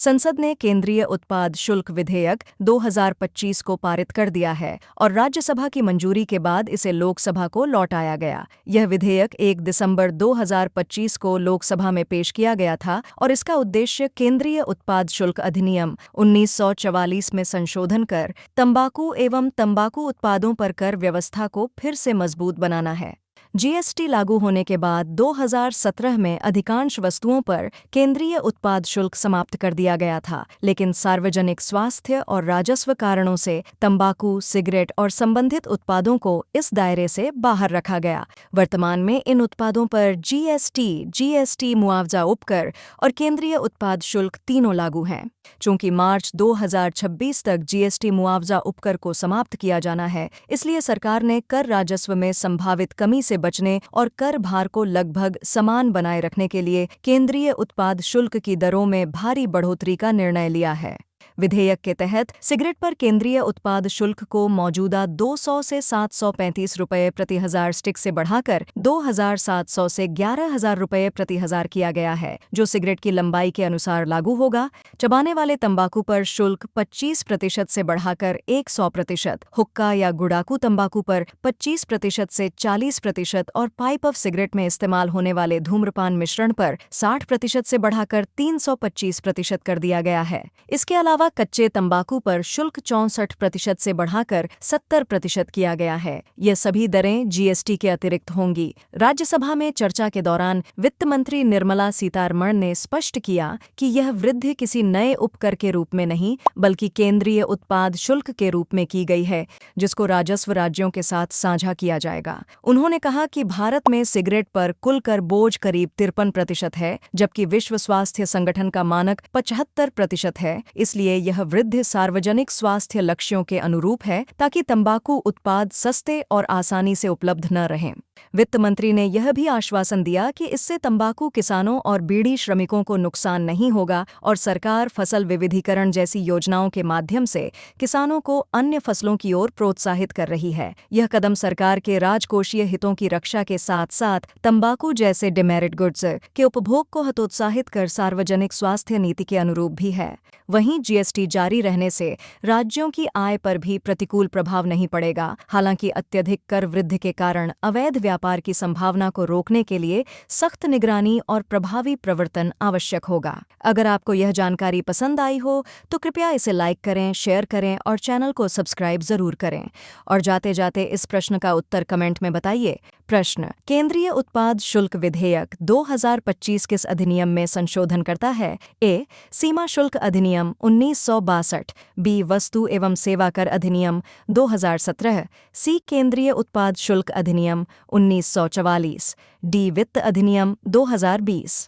संसद ने केंद्रीय उत्पाद शुल्क विधेयक 2025 को पारित कर दिया है और राज्यसभा की मंजूरी के बाद इसे लोकसभा को लौटाया गया। यह विधेयक 1 दिसंबर 2025 को लोकसभा में पेश किया गया था और इसका उद्देश्य केंद्रीय उत्पाद शुल्क अधिनियम 1944 में संशोधन कर तंबाकू एवं तंबाकू उत्पादों पर कर व्यवस्था को फिर से मजबूत बनाना है। जीएसटी लागू होने के बाद 2017 में अधिकांश वस्तुओं पर केंद्रीय उत्पाद शुल्क समाप्त कर दिया गया था, लेकिन सार्वजनिक स्वास्थ्य और राजस्व कारणों से तंबाकू, सिगरेट और संबंधित उत्पादों को इस दायरे से बाहर रखा गया। वर्तमान में इन उत्पादों पर जीएसटी, मुआवजा उपकर और केंद्रीय उत्पाद शुल्क तीनों लागू हैं। चूंकि मार्च 2026 तक जीएसटी मुआवजा उपकर को समाप्त किया जाना है, इसलिए सरकार ने कर राजस्व में संभावित कमी से बचने और कर भार को लगभग समान बनाए रखने के लिए केंद्रीय उत्पाद शुल्क की दरों में भारी बढ़ोतरी का निर्णय लिया है। विधेयक के तहत सिगरेट पर केंद्रीय उत्पाद शुल्क को मौजूदा 200 से 735 रुपये प्रति हजार स्टिक से बढ़ाकर 2,700 से 11,000 रुपये प्रति हजार किया गया है, जो सिगरेट की लंबाई के अनुसार लागू होगा। चबाने वाले तंबाकू पर शुल्क 25% से बढ़ाकर 100%, हुक्का या गुड़ाकू तंबाकू पर 25% से 40% और पाइप ऑफ सिगरेट में इस्तेमाल होने वाले धूम्रपान मिश्रण पर 60% से बढ़ाकर 325% कर दिया गया है। इसके अलावा कच्चे तंबाकू पर शुल्क 64% से बढ़ाकर 70% किया गया है। ये सभी दरें जीएसटी के अतिरिक्त होंगी। राज्यसभा में चर्चा के दौरान वित्त मंत्री निर्मला सीतारमण ने स्पष्ट किया कि यह वृद्धि किसी नए उपकर के रूप में नहीं, बल्कि केंद्रीय उत्पाद शुल्क के रूप में की गई है, जिसको राजस्व राज्यों के साथ साझा किया जाएगा। उन्होंने कहा कि भारत में सिगरेट पर कुल कर बोझ करीब 53% है, जबकि विश्व स्वास्थ्य संगठन का मानक 75% है। इसलिए यह वृद्धि सार्वजनिक स्वास्थ्य लक्ष्यों के अनुरूप है, ताकि तंबाकू उत्पाद सस्ते और आसानी से उपलब्ध न रहें। वित्त मंत्री ने यह भी आश्वासन दिया कि इससे तंबाकू किसानों और बीड़ी श्रमिकों को नुकसान नहीं होगा और सरकार फसल विविधीकरण जैसी योजनाओं के माध्यम से किसानों को अन्य फसलों की ओर प्रोत्साहित कर रही है। यह कदम सरकार के राजकोषीय हितों की रक्षा के साथ साथ तंबाकू जैसे डिमेरिट गुड्स के उपभोग को हतोत्साहित कर सार्वजनिक स्वास्थ्य नीति के अनुरूप भी है। वहीं जीएसटी जारी रहने से राज्यों की आय पर भी प्रतिकूल प्रभाव नहीं पड़ेगा। हालांकि अत्यधिक कर वृद्धि के कारण अवैध व्यापार की संभावना को रोकने के लिए सख्त निगरानी और प्रभावी प्रवर्तन आवश्यक होगा। अगर आपको यह जानकारी पसंद आई हो तो कृपया इसे लाइक करें, शेयर करें और चैनल को सब्सक्राइब जरूर करें। और जाते जाते इस प्रश्न का उत्तर कमेंट में बताइए। प्रश्न: केंद्रीय उत्पाद शुल्क विधेयक 2025 किस अधिनियम में संशोधन करता है? ए. सीमा शुल्क अधिनियम 1962, बी. वस्तु एवं सेवा कर अधिनियम 2017, सी. केंद्रीय उत्पाद शुल्क अधिनियम 1944, डी. वित्त अधिनियम 2020।